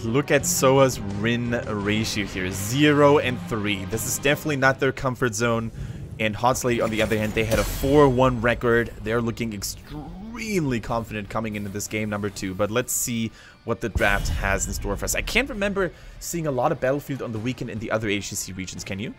look at SOA's win ratio here. 0 and 3. This is definitely not their comfort zone. And Hot Lady, on the other hand, they had a 4-1 record. They're looking extremely confident coming into this game number 2. But let's see what the draft has in store for us. I can't remember seeing a lot of Battlefield on the weekend in the other HGC regions. Can you?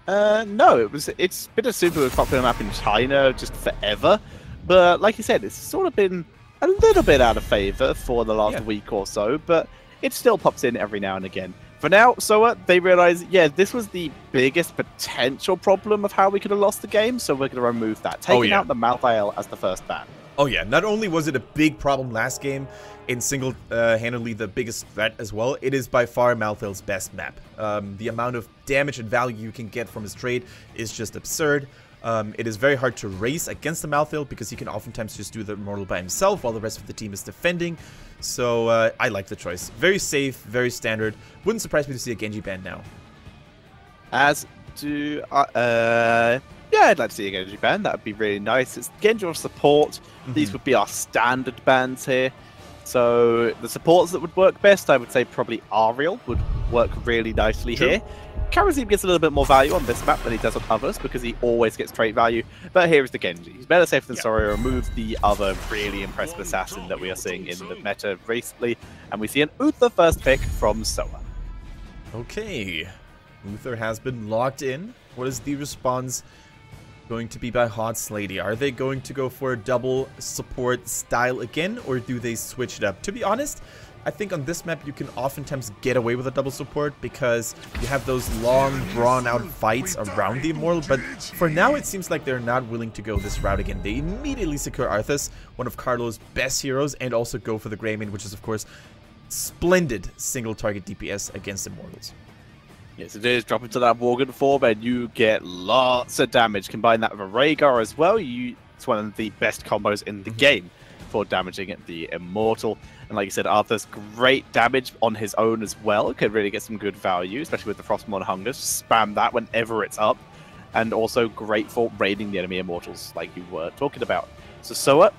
No, it's been a super popular map in China just forever. But like you said, it's sort of been a little bit out of favor for the last week or so. But it still pops in every now and again. For now, SOA, they realize, yeah, this was the biggest potential problem of how we could have lost the game, so we're going to remove that. Taking out the Malthael as the first ban. Oh yeah, not only was it a big problem last game, in single-handedly the biggest threat as well, it is by far Malthael's best map. The amount of damage and value you can get from his trade is just absurd. It is very hard to race against the Malthael because he can oftentimes just do the Immortal by himself while the rest of the team is defending. So I like the choice. Very safe, very standard. Wouldn't surprise me to see a Genji ban now. As do yeah, I'd like to see a Genji ban. That would be really nice. It's Genji or support. These would be our standard bans here. So the supports that would work best, I would say probably Ariel would work really nicely here. Karazim gets a little bit more value on this map than he does on others because he always gets trait value. But here is the Genji. He's better safe than sorry. Remove the other really impressive assassin that we are seeing in the meta recently. And we see an Uther first pick from SOA. Okay. Uther has been locked in. What is the response going to be by Hot Lady? Are they going to go for a double support style again, or do they switch it up? To be honest, I think on this map you can oftentimes get away with a double support because you have those long, drawn-out fights around the Immortal, but for now it seems like they're not willing to go this route again. They immediately secure Arthas, one of Carlo's best heroes, and also go for the Greymane, which is of course splendid single-target DPS against Immortals. Yes, it is. Drop into that Worgen form and you get lots of damage. Combine that with a Rhaegar as well. It's one of the best combos in the game for damaging the Immortal. And like you said, Arthur's great damage on his own as well. Could really get some good value, especially with the Frostmourne Hunger. Spam that whenever it's up. And also great for raiding the enemy Immortals, like you were talking about. So SOA,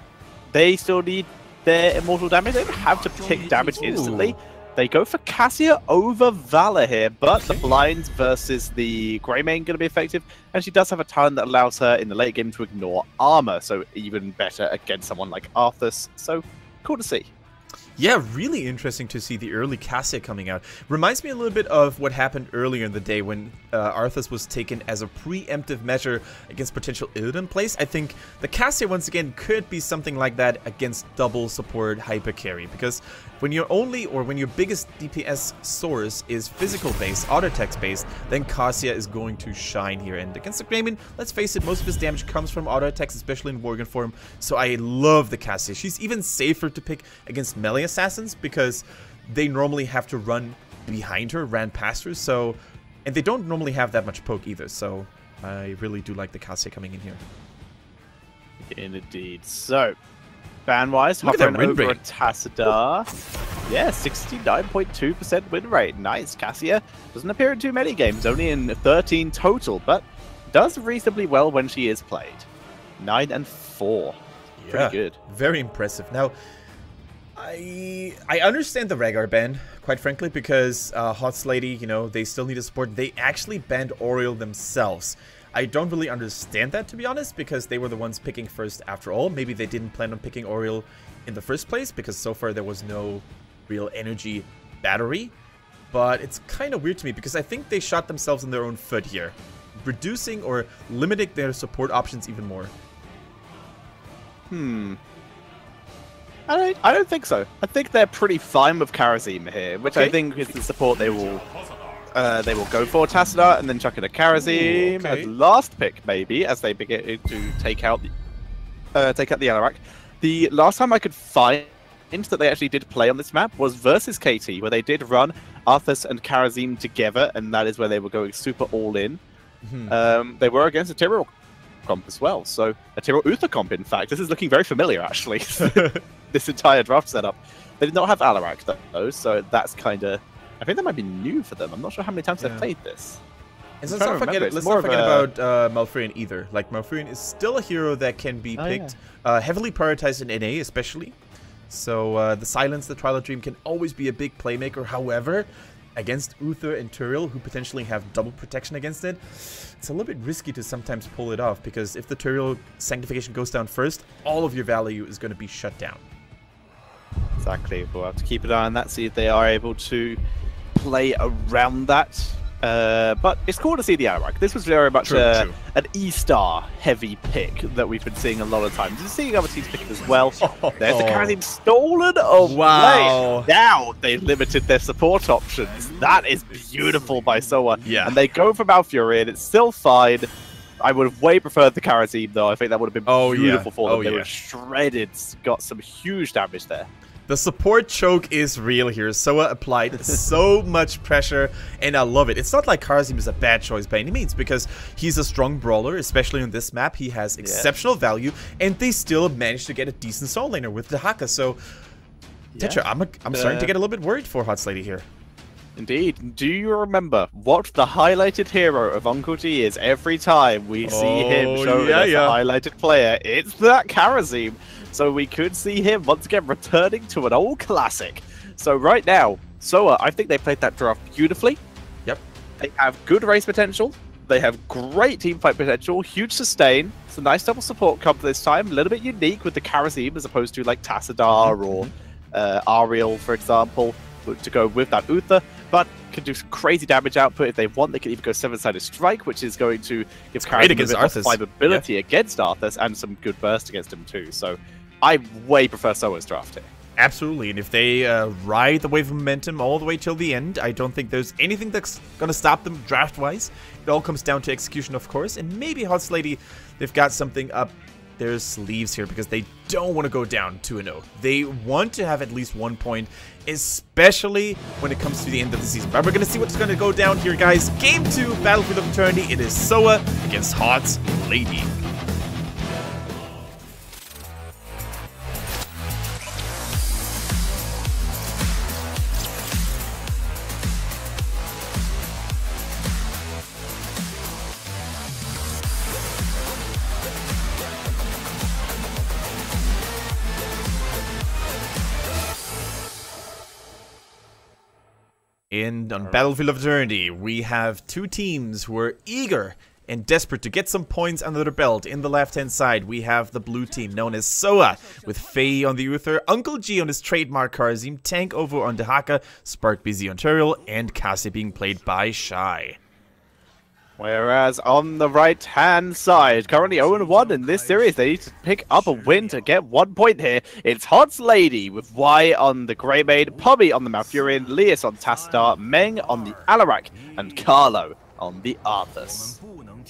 they still need their Immortal damage. They don't have to pick damage instantly. They go for Cassia over Valor here, but the blinds versus the Greymane going to be effective, and she does have a talent that allows her in the late game to ignore armor, so even better against someone like Arthas. So cool to see. Yeah, really interesting to see the early Cassia coming out. Reminds me a little bit of what happened earlier in the day when Arthas was taken as a preemptive measure against potential Illidan plays. I think the Cassia, once again, could be something like that against double support hyper carry, because when your when your biggest DPS source is physical based, auto text based, then Cassia is going to shine here. And against the Greymane, let's face it, most of his damage comes from auto text, especially in Worgen form. So I love the Cassia. She's even safer to pick against melee assassins because they normally have to run behind her, ran past her, and they don't normally have that much poke either, so I really do like the Cassia coming in here. Indeed. So, ban-wise, hovering over a Tassadar. Yeah, 69.2% win rate. Nice. Cassia doesn't appear in too many games, only in 13 total, but does reasonably well when she is played. 9 and 4. Yeah, pretty good. Very impressive. Now, I understand the Rhaegar ban, quite frankly, because Hot Lady, you know, they still need a support. They actually banned Oriel themselves. I don't really understand that, to be honest, because they were the ones picking first after all. Maybe they didn't plan on picking Oriel in the first place, because so far there was no real energy battery. But it's kind of weird to me, because I think they shot themselves in their own foot here, reducing or limiting their support options even more. I don't think so. I think they're pretty fine with Karazim here, which I think is the support they will go for. Tassadar and then chuck in a Karazim as last pick, maybe, as they begin to take out the Alarak. The last time I could find that they actually did play on this map was versus KT, where they did run Arthas and Karazim together, and that is where they were going super all in. They were against a Tyrael comp as well, so a Tyrael Uther comp, in fact. This is looking very familiar, actually. This entire draft setup. They did not have Alarak though, so that's kind of, I think that might be new for them. I'm not sure how many times they've played this. And let's not forget about Malfurion either. Like, Malfurion is still a hero that can be picked, heavily prioritized in NA especially. So the Silence, the Twilight Dream can always be a big playmaker. However, against Uther and Turiel, who potentially have double protection against it, it's a little bit risky to sometimes pull it off, because if the Turiel Sanctification goes down first, all of your value is going to be shut down. Exactly. We'll have to keep an eye on that, see if they are able to play around that. But it's cool to see the Alarak. This was very much an E-star heavy pick that we've been seeing a lot of times. You're seeing other teams picking as well. There's the Karazim stolen away. Now they've limited their support options. That is beautiful by SOA. Yeah. And they go for Malfurion. It's still fine. I would have way preferred the Karazim, though. I think that would have been beautiful for them. They were shredded. Got some huge damage there. The support choke is real here. SOA applied so much pressure, and I love it. It's not like Karazim is a bad choice by any means, because he's a strong brawler, especially on this map. He has exceptional value, and they still managed to get a decent soul laner with the Haka. So, Tetra, I'm starting to get a little bit worried for Hot Lady here. Indeed. Do you remember what the highlighted hero of Uncle G is every time we see him shown as a highlighted player? It's that Karazim. So we could see him once again returning to an old classic. So right now, SOA, I think they played that draft beautifully. Yep. They have good race potential. They have great teamfight potential, huge sustain. It's a nice double support comp this time. A little bit unique with the Karazim as opposed to like Tassadar or Ariel, for example, to go with that Uther. But can do some crazy damage output if they want. They can even go 7-sided strike, which is going to give Karazim a bit more survivability against Arthas and some good burst against him too. So I way prefer SOA's draft here. Absolutely, and if they ride the wave of momentum all the way till the end, I don't think there's anything that's going to stop them draft-wise. It all comes down to execution, of course, and maybe Hot Lady, they've got something up their sleeves here, because they don't want to go down 2-0. They want to have at least 1 point, especially when it comes to the end of the season. But we're going to see what's going to go down here, guys. Game 2, Battlefield of Eternity. It is SOA against Hot Lady. And on Battlefield of Eternity, we have two teams who are eager and desperate to get some points under their belt. In the left-hand side, we have the blue team known as SOA, with Faye on the Uther, Uncle G on his trademark Karazim, Tank over on the Haka, Spark Busy on Turiel, and Cassie being played by Shy. Whereas on the right-hand side, currently 0-1 in this series, they need to pick up a win to get 1 point here. It's Hot Lady with Y on the Greymane, Pommy on the Malfurion, Lias on Tassadar, Meng on the Alarak, and Carlo on the Arthas.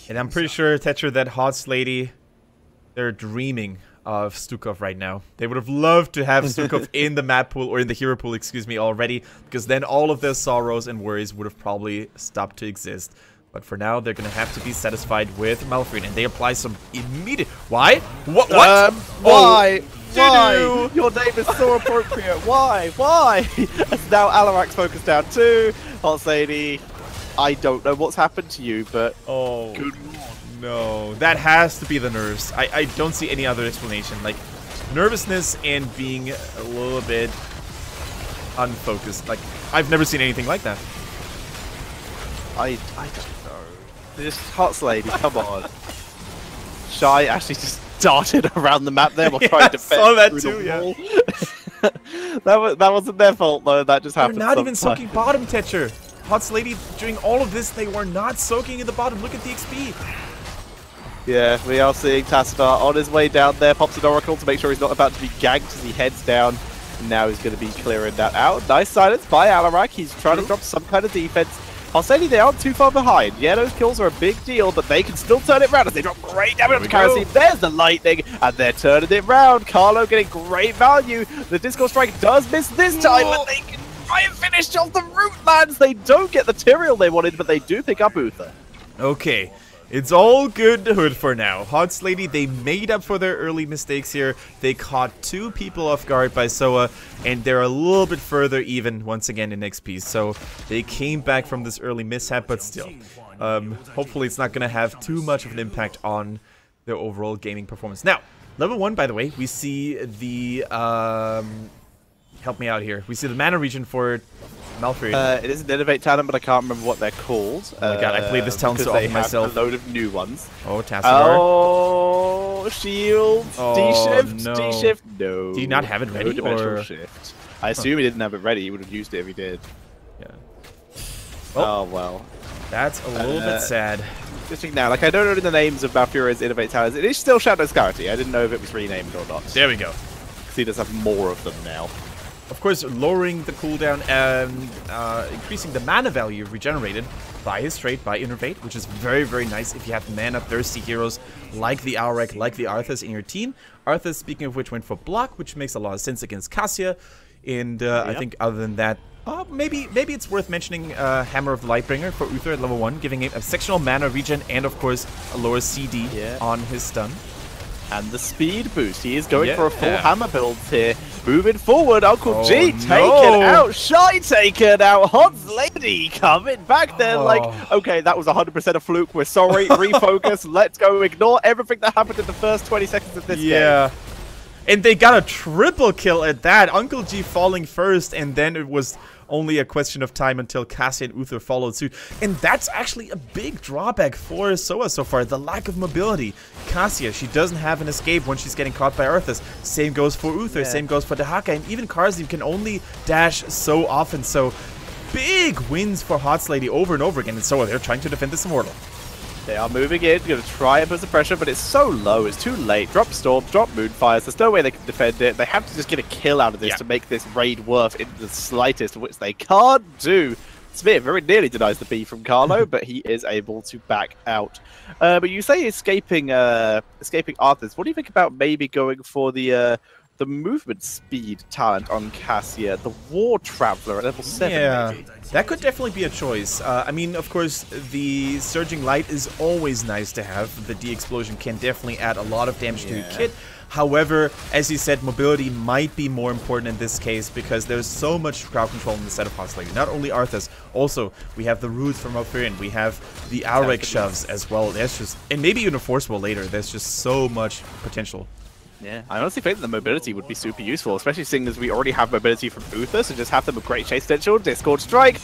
And I'm pretty sure, Tetra, that Hot Lady, they're dreaming of Stukov right now. They would have loved to have Stukov in the map pool, or in the hero pool, excuse me, already, because then all of their sorrows and worries would have probably stopped to exist. But for now, they're going to have to be satisfied with Malfurion, and they apply some immediate... Why? What? Why? Why? Your name is so appropriate. Why? Why? Now Alarak's focused down too. Hot Lady, I don't know what's happened to you, but... Oh, good. No. That has to be the nerves. I don't see any other explanation. Like, nervousness and being a little bit unfocused. Like, I've never seen anything like that. I don't know. This Hot Lady, come on. Shy actually just darted around the map there while trying to saw that too, yeah. that wasn't their fault though, that just happened. They're not even soaking bottom, Tetcher. Hot Lady, during all of this, they were not soaking in the bottom. Look at the XP. Yeah, we are seeing Tassadar on his way down there, pops an Oracle to make sure he's not about to be ganked as he heads down. Now he's going to be clearing that out. Nice silence by Alarak. He's trying to drop some kind of defense. Hot Lady, they aren't too far behind. Yeah, those kills are a big deal, but they can still turn it around as they drop great damage on Karazim. There's the lightning, and they're turning it round. Carlo getting great value. The Disco Strike does miss this time, but they can try and finish off the root lands. They don't get the Tyrael they wanted, but they do pick up Uther. Okay. It's all good hood for now. Hot Lady, they made up for their early mistakes here. They caught two people off guard by SOA, and they're a little bit further even once again in XP. So they came back from this early mishap, but still. Hopefully it's not going to have too much of an impact on their overall gaming performance. Now, Level 1, by the way, we see the... help me out here. We see the mana region for Malfurion. It is an Innovate talent, but I can't remember what they're called. Oh my god, I played this talent so often myself. They have a load of new ones. Oh, Tassadar. Oh, shield. Oh, D-shift. no. D-shift. No. Do you not have it ready? No dimensional or? shift. I assume he didn't have it ready. He would have used it if he did. Yeah. Oh, well. That's a little bit sad. Just think now, like, I don't know the names of Malfurion's Innovate talents. It is still Shadow's Clarity. I didn't know if it was renamed or not. There we go. Because he does have more of them now. Of course, lowering the cooldown and increasing the mana value regenerated by his trait, by Innervate, which is very, very nice if you have mana-thirsty heroes like the Aurek, like the Arthas in your team. Arthas, speaking of which, went for block, which makes a lot of sense against Cassia. And I think other than that, maybe it's worth mentioning Hammer of the Lightbringer for Uther at level 1, giving him a sectional mana regen and, of course, a lower CD on his stun. And the speed boost. He is going for a full hammer build here. Moving forward, Uncle G taken out. Shy taken out. Hot Lady coming back there like, okay, that was 100% a fluke. We're sorry. Refocus. Let's go. Ignore everything that happened in the first 20 seconds of this game. And they got a triple kill at that. Uncle G falling first, and then it was only a question of time until Cassia and Uther followed suit. And that's actually a big drawback for SOA so far, the lack of mobility. Cassia, she doesn't have an escape when she's getting caught by Arthas. Same goes for Uther, same goes for Dehaka, and even Karzi can only dash so often. So big wins for Hot Lady over and over again. And SOA, they're trying to defend this Immortal. They are moving in, going to try and put some pressure, but it's so low, it's too late. Drop Storms, drop Moonfires, there's no way they can defend it. They have to just get a kill out of this to make this raid worth in the slightest, which they can't do. Smith very nearly denies the B from Carlo, but he is able to back out. But you say escaping Arthas. What do you think about maybe going for the movement speed talent on Cassia, the War Traveler at level 7 maybe? That could definitely be a choice. I mean, of course, the Surging Light is always nice to have. The D-Explosion can definitely add a lot of damage to your kit. However, as you said, mobility might be more important in this case because there's so much crowd control in the set of Hot Lady. Not only Arthas, also we have the Roots from Malfurion, we have the Aurek shoves as well. There's just, and maybe even a Forcible later. There's just so much potential. Yeah, I honestly think that the mobility would be super useful, especially seeing as we already have mobility from Uther, so just have them with great chase potential. Discord strike,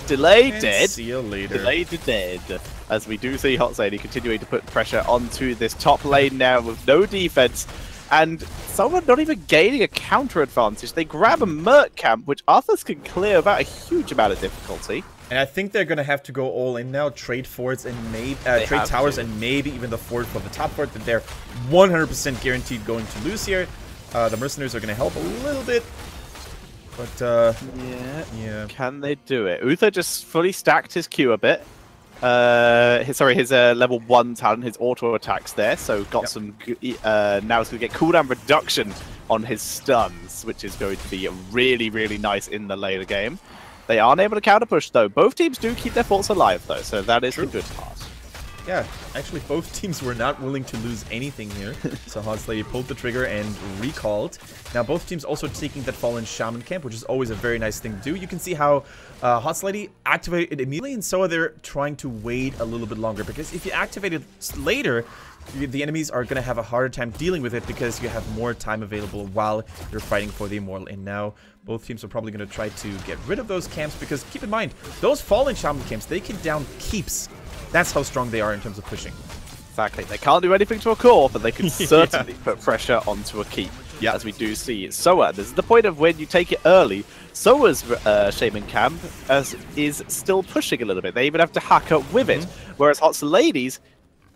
delay, dead. See you later. Delay to dead. As we do see Hot Lady continuing to put pressure onto this top lane now with no defense, and someone not even gaining a counter advantage. They grab a Merc camp, which Arthas can clear without a huge amount of difficulty. And I think they're gonna have to go all in now, trade forts and maybe trade towers and maybe even the fort for the top fort that they're 100% guaranteed going to lose here. The mercenaries are gonna help a little bit, but yeah. Can they do it? Uther just fully stacked his Q a bit. His level 1 talent, his auto attacks there, so got some. Now it's gonna get cooldown reduction on his stuns, which is going to be really, really nice in the later game. They aren't able to counter push though. Both teams do keep their forts alive though, so that is the good part. Yeah, actually both teams were not willing to lose anything here. So Hot Lady pulled the trigger and recalled. Now both teams also taking that fallen Shaman camp, which is always a very nice thing to do. You can see how Hot Lady activated it immediately, and so they're trying to wait a little bit longer, because if you activate it later, the enemies are going to have a harder time dealing with it because you have more time available while you're fighting for the Immortal. And now both teams are probably going to try to get rid of those camps, because keep in mind, those fallen Shaman camps, they can down keeps. That's how strong they are in terms of pushing. Exactly. They can't do anything to a core, but they can certainly put pressure onto a keep. Yeah, as we do see. SOA, this is the point of when you take it early. SOA's Shaman camp is still pushing a little bit. They even have to hack up with it. Whereas Hot Lady's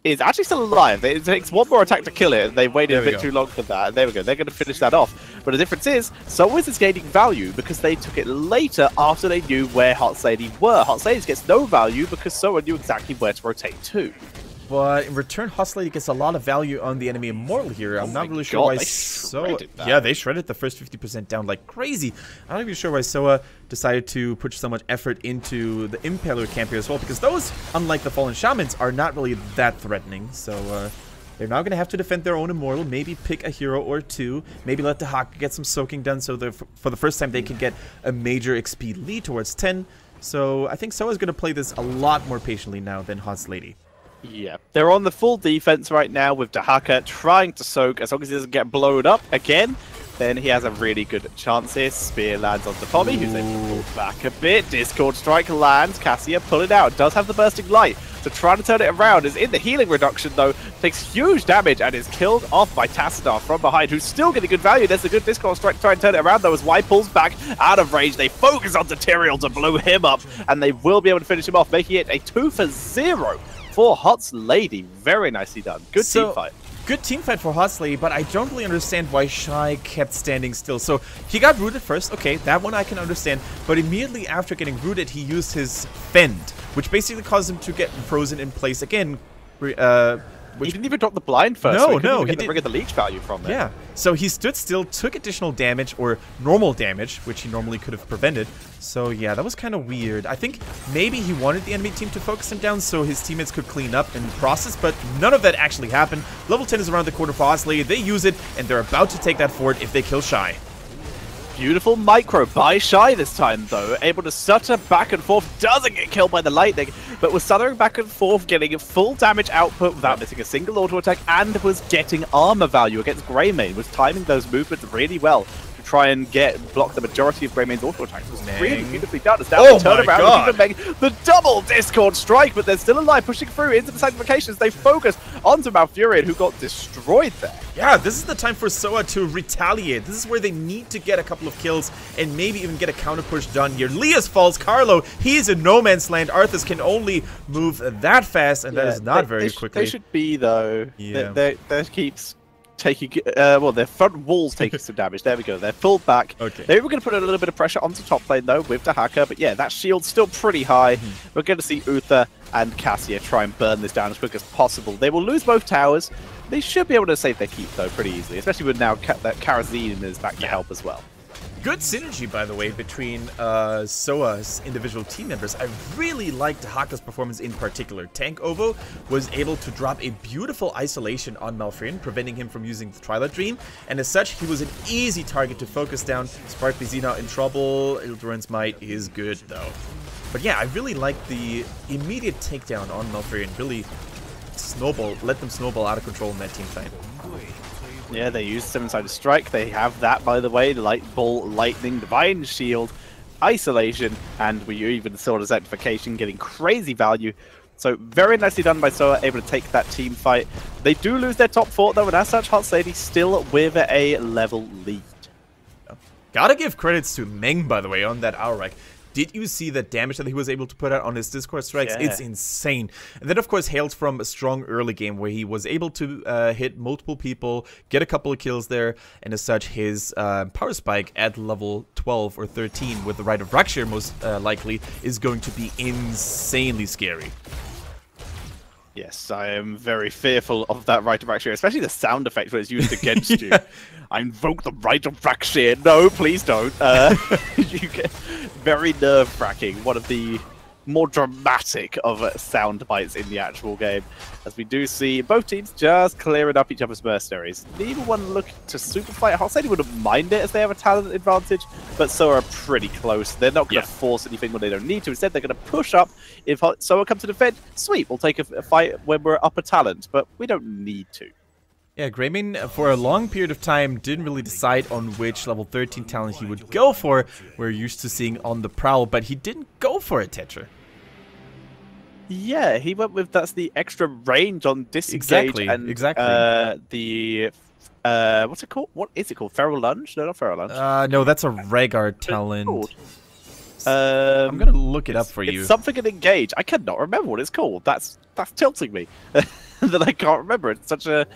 is actually still alive. It takes one more attack to kill it, and they waited a bit too long for that. And there we go. They're going to finish that off. But the difference is, SOA's is gaining value because they took it later after they knew where Hot Lady were. Hot Lady gets no value because SOA knew exactly where to rotate to. But in return, Hot Lady gets a lot of value on the enemy Immortal here. I'm not really sure why SOA... Yeah, they shredded the first 50% down like crazy. I'm not even sure why SOA decided to put so much effort into the Impaler camp here as well, because those, unlike the Fallen Shamans, are not really that threatening. So they're now going to have to defend their own Immortal, maybe pick a hero or two, maybe let the Hawk get some soaking done so for the first time they can get a major XP lead towards 10. So I think SOA is going to play this a lot more patiently now than Hot Lady. Yeah, they're on the full defense right now with Dahaka trying to soak. As long as he doesn't get blown up again, then he has a really good chance here. Spear lands onto Tommy, who's able to pull back a bit. Discord Strike lands. Cassia pull it out. Does have the bursting light. So trying to turn it around is in the healing reduction though. Takes huge damage and is killed off by Tassadar from behind, who's still getting good value. There's a good Discord Strike to try and turn it around though as Y pulls back out of range. They focus on Tyrael to blow him up and they will be able to finish him off, making it a 2-for-0 for Hot's Lady. Very nicely done. Good team fight. Good team fight for Hot's Lady, but I don't really understand why Shy kept standing still. So he got rooted first, okay, that one I can understand, but immediately after getting rooted, he used his Fend, which basically caused him to get frozen in place again. He didn't even drop the blind first. No, so he no, he didn't get the leech value from there. Yeah, so he stood still, took additional damage, or normal damage, which he normally could have prevented. So yeah, that was kind of weird. I think maybe he wanted the enemy team to focus him down so his teammates could clean up and process, but none of that actually happened. Level 10 is around the corner for Osley. They use it, and they're about to take that fort if they kill Shy. Beautiful micro by Shy this time, though. Able to stutter back and forth. Doesn't get killed by the lightning, but was stuttering back and forth, getting full damage output without missing a single auto attack, and was getting armor value against Greymane. Was timing those movements really well to try and block the majority of Greymane's auto attacks. It was really beautifully done. It's now they turn around and even make the double Discord Strike, but they're still alive, pushing through into the sanctifications. They focus onto Malfurion, who got destroyed there. Yeah, this is the time for SOA to retaliate. This is where they need to get a couple of kills and maybe even get a counter push done here. Lias falls. Carlo, he's in no man's land. Arthas can only move that fast, and that is not very quickly. They should be, though. Yeah. They keeps taking, well, their front walls taking some damage. There we go. They're pulled back. Okay. They were going to put a little bit of pressure onto top lane, though, with the hacker. But yeah, that shield's still pretty high. We're going to see Uther and Cassia try and burn this down as quick as possible. They will lose both towers. They should be able to save their keep, though, pretty easily, especially with now that Karazine is back to help as well. Good synergy, by the way, between SOA's individual team members. I really liked Haka's performance in particular. Tank Ovo was able to drop a beautiful isolation on Malfurion, preventing him from using the Twilight Dream, and as such, he was an easy target to focus down. Spark BZ now in trouble. Ildurant's Might is good, though. But yeah, I really liked the immediate takedown on Malfurion. Really let them snowball out of control in that team fight. Yeah, they use 7-sided strike. They have that, by the way. Light Ball, Lightning, Divine Shield, Isolation, and we even saw the Sanctification getting crazy value. So very nicely done by SOA, able to take that team fight. They do lose their top fort, though, and as such, Hot's Lady still with a level lead. Gotta give credits to Meng, by the way, on that Aurek. Did you see the damage that he was able to put out on his Discord Strikes? Yeah. It's insane. And that, of course, hails from a strong early game where he was able to hit multiple people, get a couple of kills there, and as such, his power spike at level 12 or 13 with the Rite of Rakshir most likely is going to be insanely scary. Yes, I am very fearful of that Rite of Rakshir, especially the sound effect when it's used against you. I invoke the Rite of Rakshir. No, please don't. You get very nerve-wracking. One of the more dramatic of sound bites in the actual game. As we do see both teams just clearing up each other's mercenaries. Neither one looking to super fight. Hot Lady wouldn't mind it as they have a talent advantage, but SOA are pretty close. They're not going to force anything when they don't need to. Instead, they're going to push up. If SOA come to defend, sweet, we'll take a fight when we're up a talent, but we don't need to. Yeah, Greymane, for a long period of time, didn't really decide on which level 13 talent he would go for. We're used to seeing on the prowl, but he didn't go for it, Tetra. Yeah, he went with that's the extra range on disengage and the what's it called? What is it called? Feral Lunge? No, not Feral Lunge. No, that's a Rhaegar talent. I'm gonna look it up for you. It's something in Engage. I cannot remember what it's called. That's tilting me that I can't remember. It's such a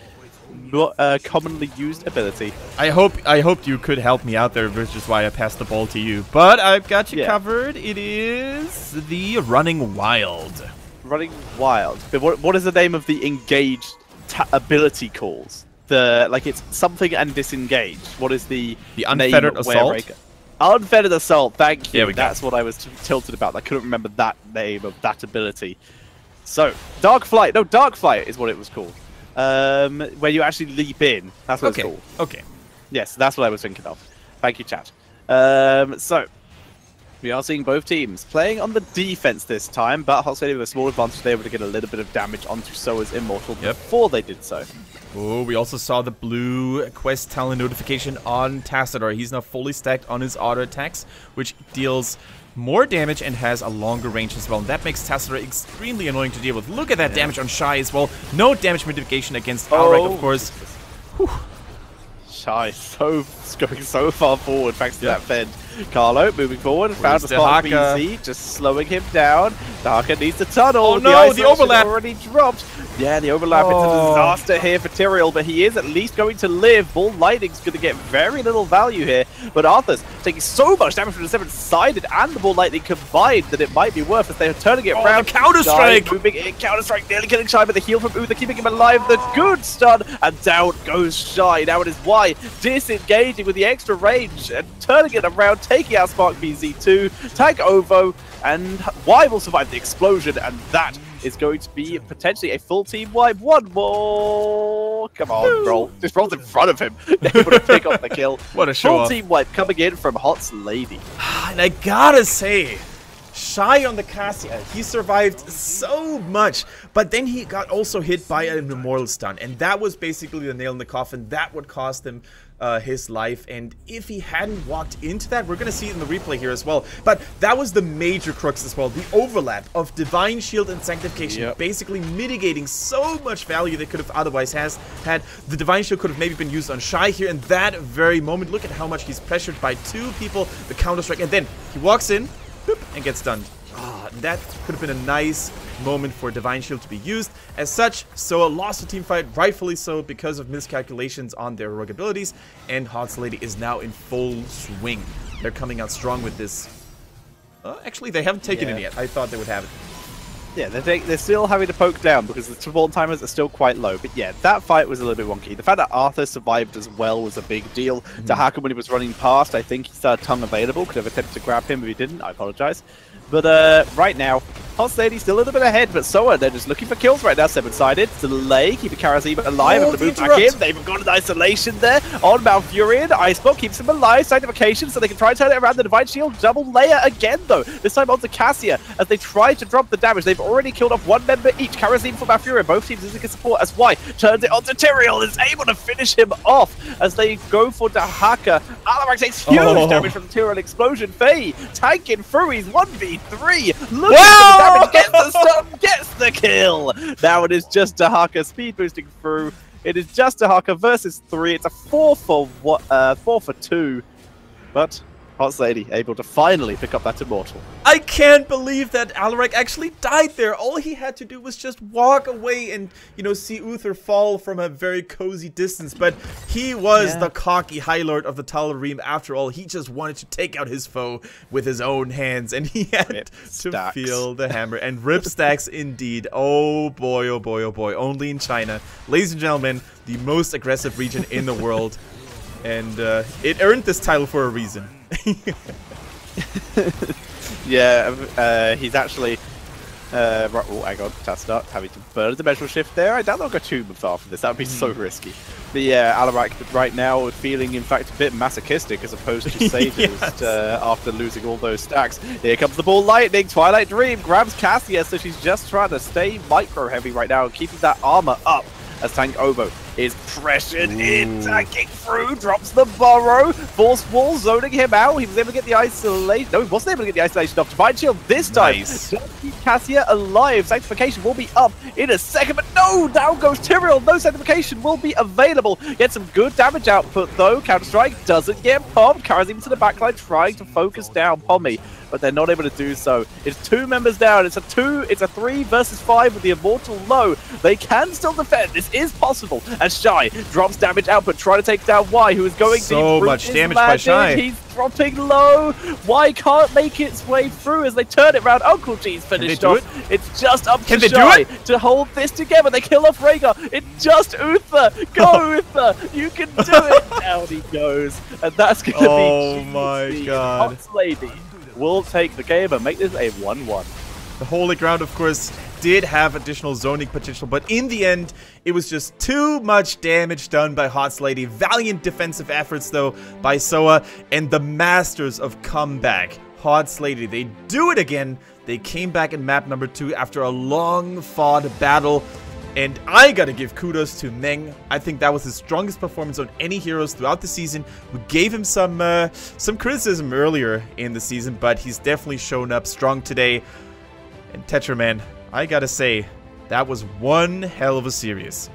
commonly used ability. I hoped you could help me out there, which is why I passed the ball to you. But I've got you covered. It is the Running Wild. Running Wild. But what is the name of the Engage ability calls? It's something and disengage. What is the Unfettered Assault? Unfettered Assault. Thank you. There we go. That's what I was tilted about. I couldn't remember that name of that ability. So Dark Flight. No, Dark Flight is what it was called. Where you actually leap in. That's what it's called. Okay. Yes, that's what I was thinking of. Thank you, chat. So We are seeing both teams playing on the defense this time, but Hot Lady with a small advantage, they were able to get a little bit of damage onto SOA's Immortal before they did so. Oh, we also saw the blue quest talent notification on Tassadar. He's now fully stacked on his auto attacks, which deals more damage and has a longer range as well. And that makes Tassadar extremely annoying to deal with. Look at that damage on Shy as well. No damage mitigation against Alrek, of course. Whew. Shy going so far forward thanks to that fend. Carlo moving forward and found a spot BZ, just slowing him down. Dahaka needs the tunnel. Oh no, the overlap already dropped. Yeah, the overlap is a disaster here for Tyrael, but he is at least going to live. Ball Lightning's going to get very little value here, but Arthur's taking so much damage from the seven-sided and the Ball Lightning combined that it might be worth as they're turning it around. Counter-Strike! Moving in, Counter-Strike nearly killing Shy, but the heal from Uther keeping him alive. The good stun, and down goes Shy. Now it is Y disengaging with the extra range and turning it around, taking out Spark BZ2, tag Ovo, and Y will survive the explosion, and that is going to be potentially a full team wipe. One more! Come on, roll. Just rolls in front of him, able to pick up the kill. What a show! Full team wipe coming in from Hot's Lady. And I gotta say, Shy on the Cassia, he survived so much, but then he got also hit by an immortal stun, and that was basically the nail in the coffin. That would cost him his life, and if he hadn't walked into that, we're gonna see it in the replay here as well, but that was the major crux as well, the overlap of Divine Shield and Sanctification, basically mitigating so much value they could have otherwise had. The Divine Shield could have maybe been used on Shy here in that very moment. Look at how much he's pressured by two people, the Counter-Strike, and then he walks in, boop, and gets stunned. That could have been a nice moment for Divine Shield to be used. As such, SOA lost the team fight, rightfully so, because of miscalculations on their heroic abilities, and Hot's Lady is now in full swing. They're coming out strong with this. Actually, they haven't taken it yet. I thought they would have it. Yeah, they're still having to poke down because the support timers are still quite low. But yeah, that fight was a little bit wonky. The fact that Arthur survived as well was a big deal. Dahaka, when he was running past, I think he saw tongue available. Could have attempted to grab him if he didn't. I apologize. But right now, Hot Lady still a little bit ahead, but SOA, they're just looking for kills right now. Seven-sided, delay, keeping Karazima alive, and to move back in. They've got an isolation there on Malfurion. Icebox keeps him alive, Sanctification, so they can try and turn it around. The Divine Shield double layer again, though. This time onto Cassia, as they try to drop the damage. They've already killed off one member each. Karazima for Malfurion, both teams using support as Y turns it onto Tyrael, is able to finish him off as they go for Dahaka. Alarak takes huge damage from the Tyrael explosion. Faye tanking through, he's 1v3. Look at the damage, gets the stun, gets the kill. Now it is just Dahaka speed boosting through. It is just Dahaka versus 3. It's a 4 for 2. But Hot Lady able to finally pick up that Immortal. I can't believe that Alarak actually died there. All he had to do was just walk away and, you know, see Uther fall from a very cozy distance. But he was the cocky High Lord of the Talarim after all. He just wanted to take out his foe with his own hands, and he had to feel the hammer. And rip stacks indeed. Oh boy, oh boy, oh boy. Only in China. Ladies and gentlemen, the most aggressive region in the world. And it earned this title for a reason. Yeah, he's actually right, oh, hang on, Tassadar having to burn a dimensional shift there. I doubt they'll go too far for this. That would be so risky. But yeah, Alarak right now feeling in fact a bit masochistic as opposed to sadist after losing all those stacks. Here comes the Ball Lightning. Twilight Dream grabs Cassia, so she's just trying to stay micro heavy right now and keeping that armor up. As Tank Ovo is pressured in, tanking through, drops the burrow, force wall, zoning him out. He was able to get the isolation. No, he wasn't able to get the isolation off. Divine Shield this time. Nice. Keep Cassia alive. Sanctification will be up in a second, but no, down goes Tyrael. No Sanctification will be available. Get some good damage output though. Counter-Strike doesn't get popped. Karazima to the backline trying to focus down Pommy, but they're not able to do so. It's 2 members down. It's a 3 versus 5 with the Immortal low. They can still defend. This is possible. As Shy drops damage output, trying to take down Y, who is going so much damage by Shy. He's dropping low. Y can't make its way through as they turn it around. Uncle G's finished off. It's just up to Shy to hold this together. They kill off Rhaegar. It's just Uther. Go Uther. You can do it. Down he goes. And that's going to be Oh my god. Hot Lady will take the game and make this a 1-1. The Holy Ground, of course, did have additional zoning potential, but in the end, it was just too much damage done by Hot Lady. Valiant defensive efforts, though, by SOA, and the masters of comeback. Hard Slater. They do it again. They came back in map number 2 after a long fought battle. And I gotta give kudos to Meng. I think that was his strongest performance on any heroes throughout the season. We gave him some criticism earlier in the season, but he's definitely shown up strong today. And Tetra, man, I gotta say, that was one hell of a series.